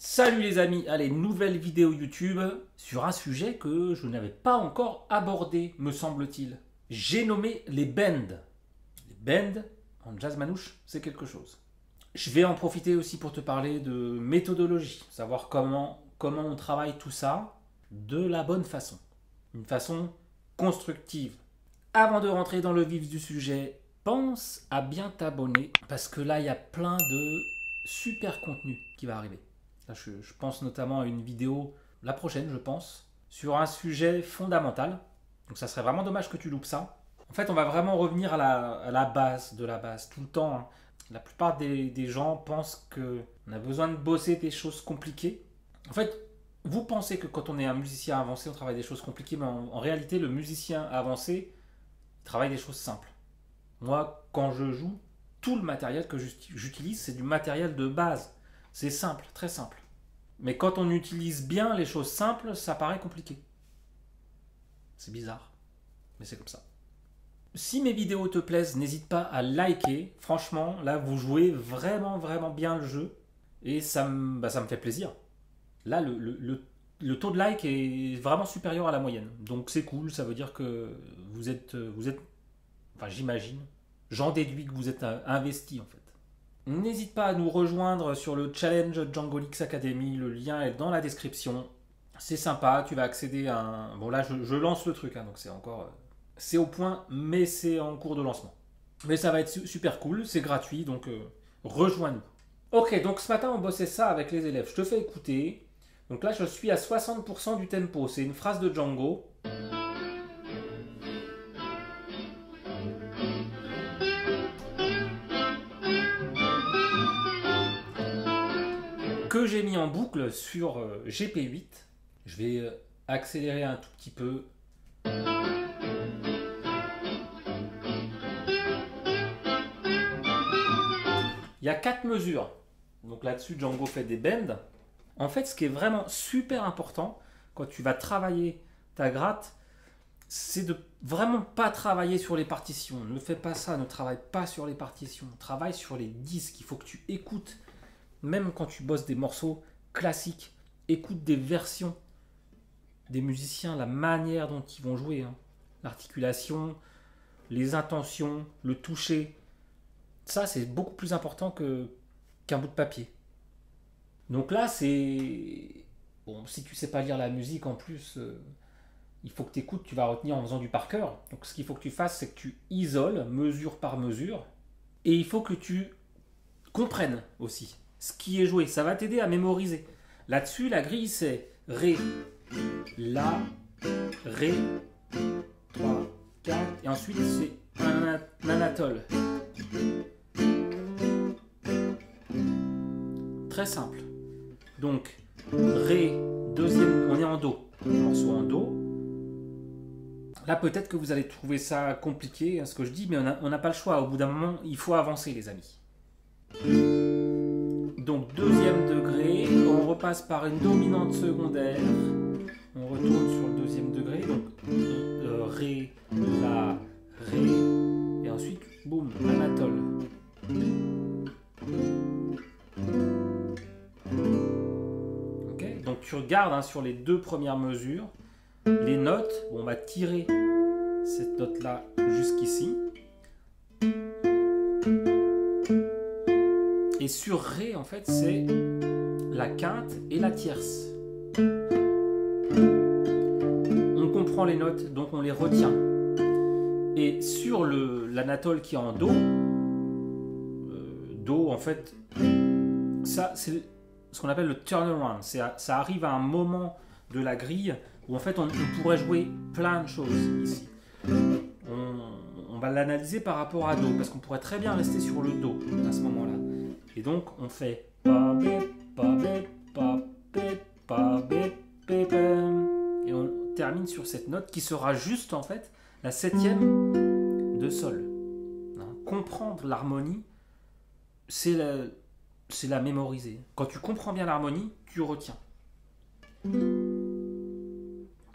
Salut les amis, allez, nouvelle vidéo YouTube sur un sujet que je n'avais pas encore abordé, me semble-t-il. J'ai nommé les bends. Les bends, en jazz manouche, c'est quelque chose. Je vais en profiter aussi pour te parler de méthodologie, savoir comment on travaille tout ça de la bonne façon. Une façon constructive. Avant de rentrer dans le vif du sujet, pense à bien t'abonner parce que là, il y a plein de super contenu qui va arriver. Là, je pense notamment à une vidéo, la prochaine je pense, sur un sujet fondamental. Donc ça serait vraiment dommage que tu loupes ça. En fait, on va vraiment revenir à la base de la base, tout le temps. Hein. La plupart des gens pensent qu'on a besoin de bosser des choses compliquées. En fait, vous pensez que quand on est un musicien avancé, on travaille des choses compliquées, mais en réalité, le musicien avancé, il travaille des choses simples. Moi, quand je joue, tout le matériel que j'utilise, c'est du matériel de base. C'est simple, très simple. Mais quand on utilise bien les choses simples, ça paraît compliqué. C'est bizarre, mais c'est comme ça. Si mes vidéos te plaisent, n'hésite pas à liker. Franchement, là, vous jouez vraiment, vraiment bien le jeu. Et ça me fait plaisir. Là, le taux de like est vraiment supérieur à la moyenne. Donc c'est cool, ça veut dire que vous êtes enfin j'imagine, j'en déduis que vous êtes investi en fait. N'hésite pas à nous rejoindre sur le challenge Django-Leaks Academy, le lien est dans la description. C'est sympa, tu vas accéder à un... Bon là je lance le truc, hein, donc c'est encore... c'est au point, mais c'est en cours de lancement. Mais ça va être super cool, c'est gratuit, donc rejoins-nous. Ok, donc ce matin on bossait ça avec les élèves, je te fais écouter. Donc là je suis à 60% du tempo, c'est une phrase de Django. Que j'ai mis en boucle sur GP8. Je vais accélérer un tout petit peu. Il y a 4 mesures. Donc là-dessus, Django fait des bends. En fait, ce qui est vraiment super important quand tu vas travailler ta gratte, c'est de vraiment pas travailler sur les partitions. Ne fais pas ça, ne travaille pas sur les partitions. Travaille sur les disques. Il faut que tu écoutes. Même quand tu bosses des morceaux classiques, écoute des versions des musiciens, la manière dont ils vont jouer, hein. L'articulation, les intentions, le toucher. Ça, c'est beaucoup plus important qu'un bout de papier. Donc là, c'est... Bon, si tu sais pas lire la musique en plus, il faut que tu écoutes, tu vas retenir en faisant du par cœur. Donc ce qu'il faut que tu fasses, c'est que tu isoles mesure par mesure. Et il faut que tu comprennes aussi ce qui est joué, ça va t'aider à mémoriser. Là-dessus, la grille, c'est Ré, La, Ré, 3, 4, et ensuite c'est un anatole. Très simple. Donc, Ré, deuxième, on est en Do. Morceau en Do. Là, peut-être que vous allez trouver ça compliqué, ce que je dis, mais on n'a pas le choix. Au bout d'un moment, il faut avancer, les amis. Donc deuxième degré, on repasse par une dominante secondaire, on retourne sur le deuxième degré, donc Ré, La, Ré, et ensuite, boum, anatole. Ok, donc tu regardes hein, sur les deux premières mesures, les notes, bon, on va tirer cette note-là jusqu'ici. Et sur Ré, en fait, c'est la quinte et la tierce. On comprend les notes, donc on les retient. Et sur l'anatole qui est en Do, Do, en fait, ça, c'est ce qu'on appelle le turnaround. Ça arrive à un moment de la grille où, en fait, on pourrait jouer plein de choses ici. On va l'analyser par rapport à Do, parce qu'on pourrait très bien rester sur le Do à ce moment-là. Et donc, on fait pa bé, pa bé, pa bé, pa bé, bé, bé. Et on termine sur cette note qui sera juste, en fait, la septième de Sol. Hein, comprendre l'harmonie, c'est la mémoriser. Quand tu comprends bien l'harmonie, tu retiens.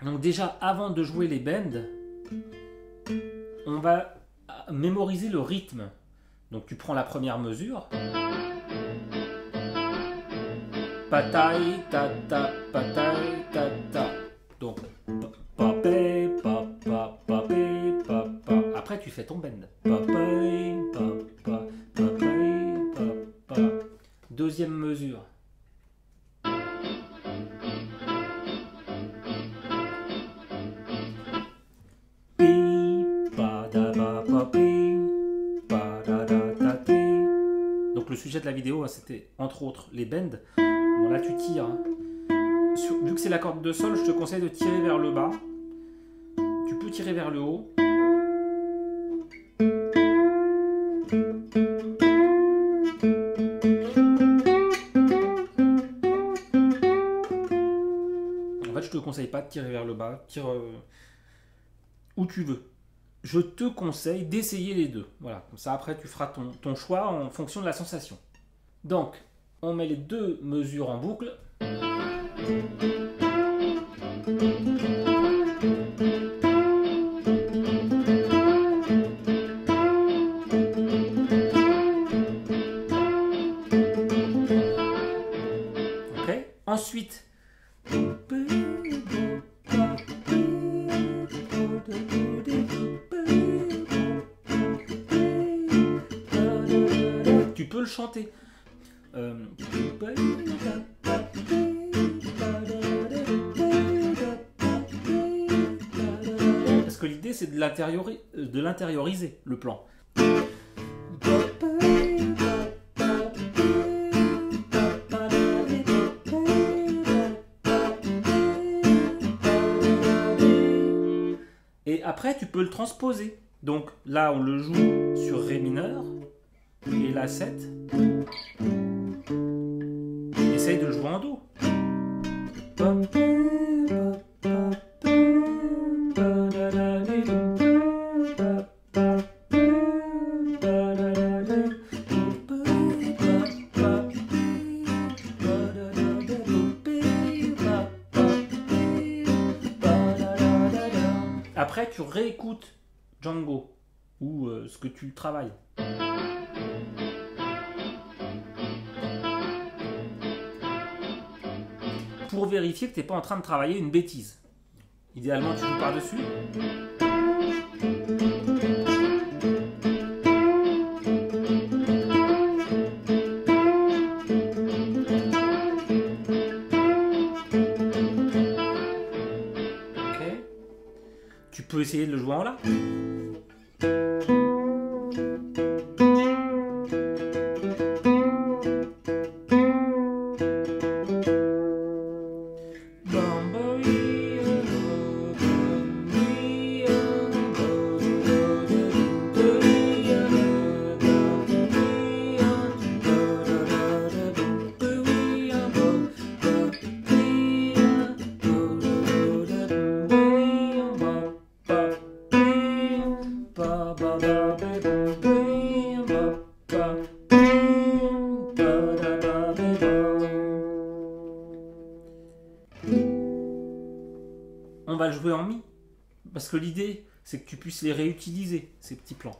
Donc déjà, avant de jouer les bends, on va mémoriser le rythme. Donc tu prends la première mesure. Pataille, tata, pataille, tata. Donc, papé, papa, papé, papa. Après, tu fais ton bend. Papay, papa, papay, papa. Deuxième mesure. Donc le sujet de la vidéo, c'était entre autres les bends. Bon, là tu tires. Hein. Vu que c'est la corde de sol, je te conseille de tirer vers le bas. Tu peux tirer vers le haut. En fait, je te conseille pas de tirer vers le bas. Tire où tu veux. Je te conseille d'essayer les deux. Voilà, comme ça après tu feras ton choix en fonction de la sensation. Donc, on met les deux mesures en boucle. Ok. Ensuite, tu peux le chanter. Parce que l'idée c'est de l'intérioriser, le plan. Et après tu peux le transposer. Donc là on le joue sur Ré mineur et la 7. Essaye de le jouer en Do. Après, tu réécoutes Django ou ce que tu travailles. Pour vérifier que tu n'es pas en train de travailler une bêtise. Idéalement, tu joues par-dessus. Ok. Tu peux essayer de le jouer en La. On va le jouer en Mi, parce que l'idée c'est que tu puisses les réutiliser, ces petits plans.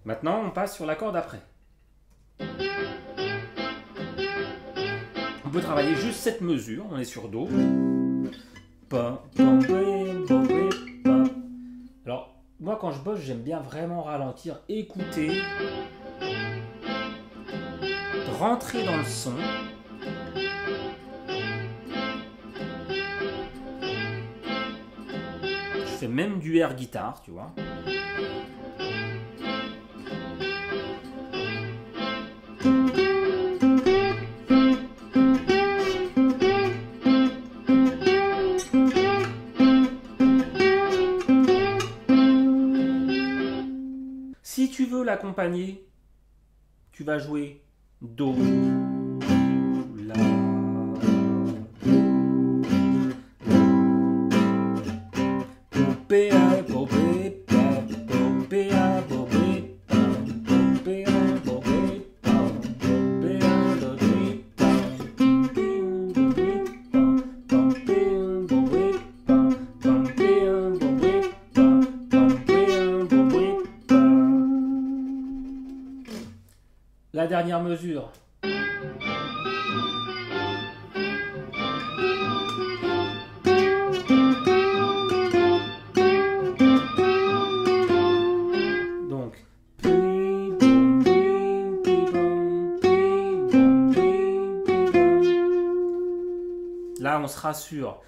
Maintenant, on passe sur l'accord d'après. On peut travailler juste cette mesure, on est sur Do. Alors, moi quand je bosse, j'aime bien vraiment ralentir, écouter, rentrer dans le son. Je fais même du air guitare, tu vois. Si tu veux l'accompagner, tu vas jouer Do, La, la dernière mesure. Donc, là on sera sur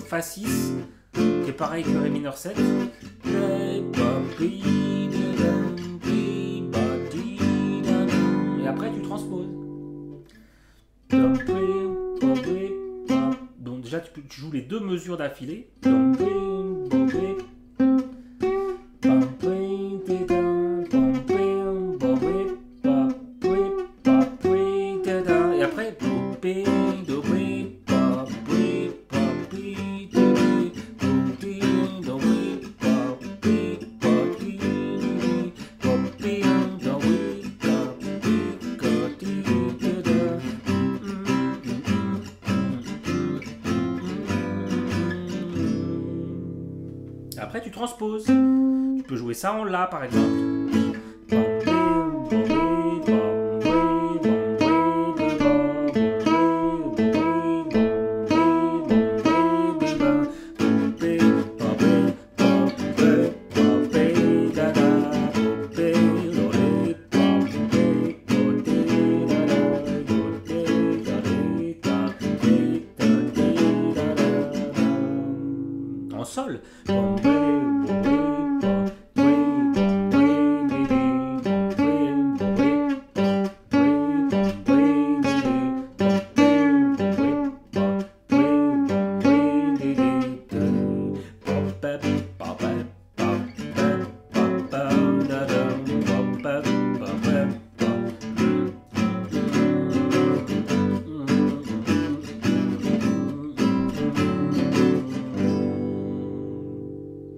Fa 6, qui est pareil que Ré mineur 7. Et après tu transposes. Donc déjà tu joues les deux mesures d'affilée. Et après Après, tu transposes. Tu peux jouer ça en La, par exemple. En Sol.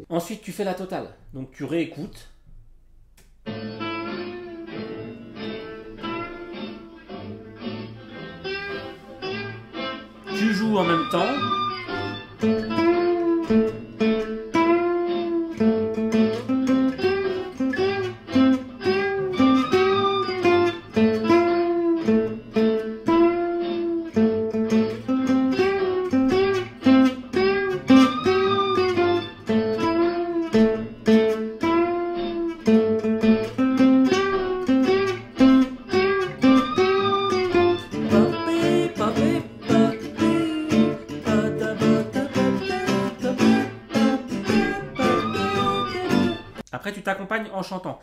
Ensuite, tu fais la totale. Donc, tu réécoutes. Tu joues en même temps. Après, tu t'accompagnes en chantant.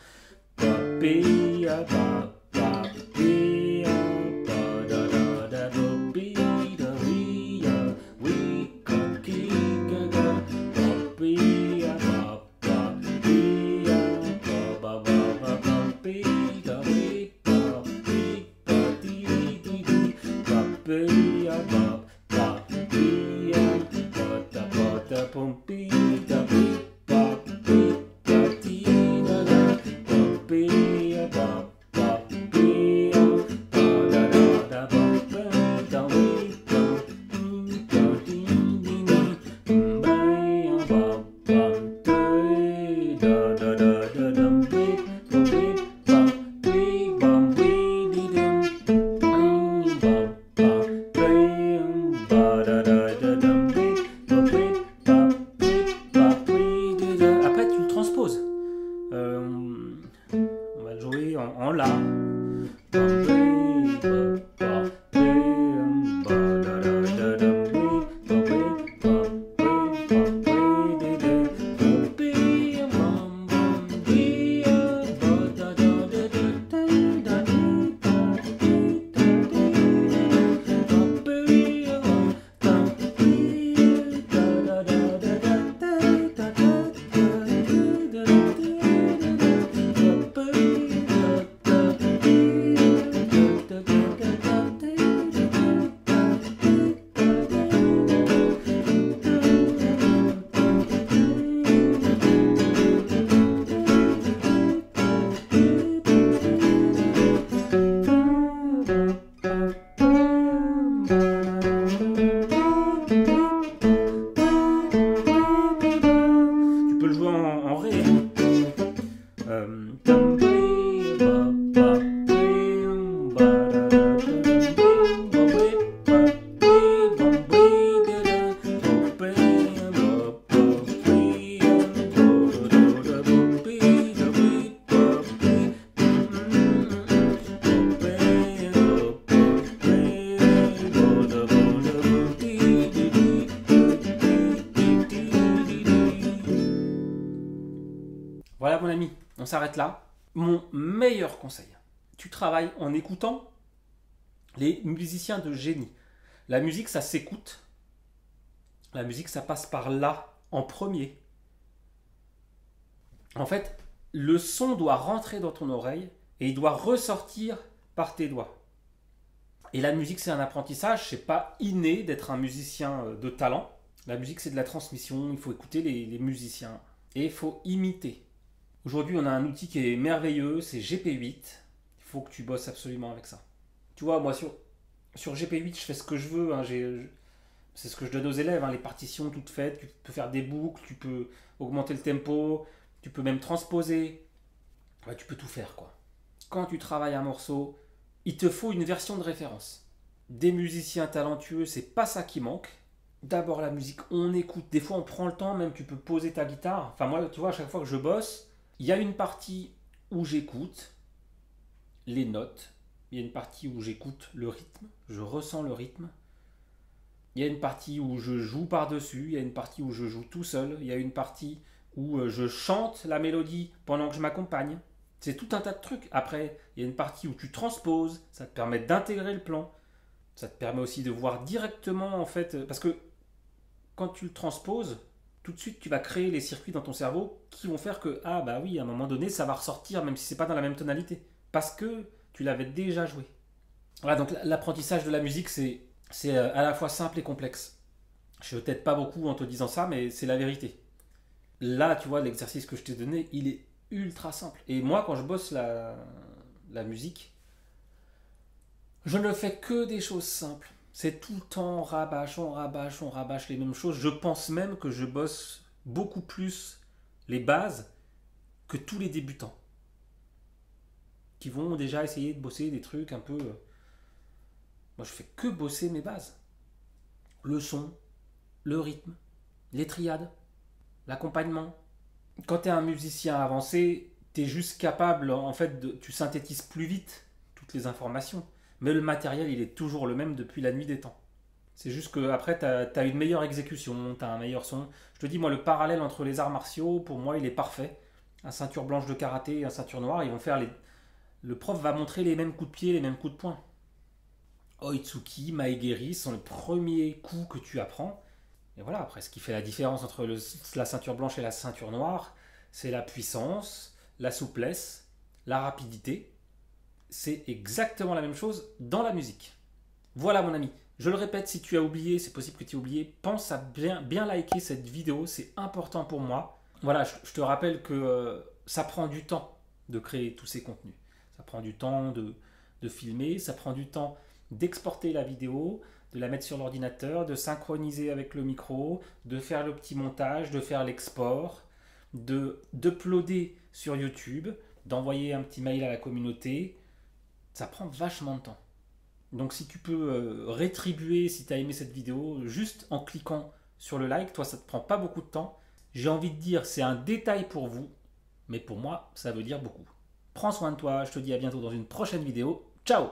Après, tu le transposes. On va le jouer en La. Voilà mon ami, on s'arrête là. Mon meilleur conseil, tu travailles en écoutant les musiciens de génie. La musique, ça s'écoute. La musique, ça passe par là, en premier. En fait, le son doit rentrer dans ton oreille et il doit ressortir par tes doigts. Et la musique, c'est un apprentissage, c'est pas inné d'être un musicien de talent. La musique, c'est de la transmission, il faut écouter les musiciens et il faut imiter. Aujourd'hui, on a un outil qui est merveilleux, c'est GP8. Il faut que tu bosses absolument avec ça. Tu vois, moi, sur GP8, je fais ce que je veux. Hein, c'est ce que je donne aux élèves, hein, les partitions toutes faites. Tu peux faire des boucles, tu peux augmenter le tempo, tu peux même transposer. Ouais, tu peux tout faire, quoi. Quand tu travailles un morceau, il te faut une version de référence. Des musiciens talentueux, c'est pas ça qui manque. D'abord la musique, on écoute. Des fois, on prend le temps, même tu peux poser ta guitare. Enfin, moi, tu vois, à chaque fois que je bosse, il y a une partie où j'écoute les notes, il y a une partie où j'écoute le rythme, je ressens le rythme, il y a une partie où je joue par-dessus, il y a une partie où je joue tout seul, il y a une partie où je chante la mélodie pendant que je m'accompagne. C'est tout un tas de trucs. Après, il y a une partie où tu transposes, ça te permet d'intégrer le plan, ça te permet aussi de voir directement en fait, parce que quand tu le transposes, tout de suite tu vas créer les circuits dans ton cerveau qui vont faire que, ah bah oui, à un moment donné, ça va ressortir même si c'est pas dans la même tonalité. Parce que tu l'avais déjà joué. Voilà, donc l'apprentissage de la musique, c'est à la fois simple et complexe. Je ne t'aide pas beaucoup en te disant ça, mais c'est la vérité. Là, tu vois, l'exercice que je t'ai donné, il est ultra simple. Et moi, quand je bosse la musique, je ne fais que des choses simples. C'est tout le temps on rabâche les mêmes choses. Je pense même que je bosse beaucoup plus les bases que tous les débutants qui vont déjà essayer de bosser des trucs un peu. Moi, je fais que bosser mes bases. Le son, le rythme, les triades, l'accompagnement. Quand tu es un musicien avancé, tu es juste capable, en fait, tu synthétises plus vite toutes les informations. Mais le matériel, il est toujours le même depuis la nuit des temps. C'est juste qu'après, tu as une meilleure exécution, tu as un meilleur son. Je te dis, moi, le parallèle entre les arts martiaux, pour moi, il est parfait. Un ceinture blanche de karaté et un ceinture noire, ils vont faire les... Le prof va montrer les mêmes coups de pied, les mêmes coups de poing. Oitsuki, Maegeri sont les premiers coups que tu apprends. Et voilà, après, ce qui fait la différence entre la ceinture blanche et la ceinture noire, c'est la puissance, la souplesse, la rapidité. C'est exactement la même chose dans la musique. Voilà mon ami, je le répète, si tu as oublié, c'est possible que tu aies oublié, pense à bien liker cette vidéo, c'est important pour moi. Voilà, je te rappelle que ça prend du temps de créer tous ces contenus. Ça prend du temps de filmer, ça prend du temps d'exporter la vidéo, de la mettre sur l'ordinateur, de synchroniser avec le micro, de faire le petit montage, de faire l'export, d'uploader sur YouTube, d'envoyer un petit mail à la communauté. Ça prend vachement de temps. Donc si tu peux rétribuer, si tu as aimé cette vidéo, juste en cliquant sur le like, toi ça ne te prend pas beaucoup de temps. J'ai envie de dire, c'est un détail pour vous, mais pour moi, ça veut dire beaucoup. Prends soin de toi, je te dis à bientôt dans une prochaine vidéo. Ciao!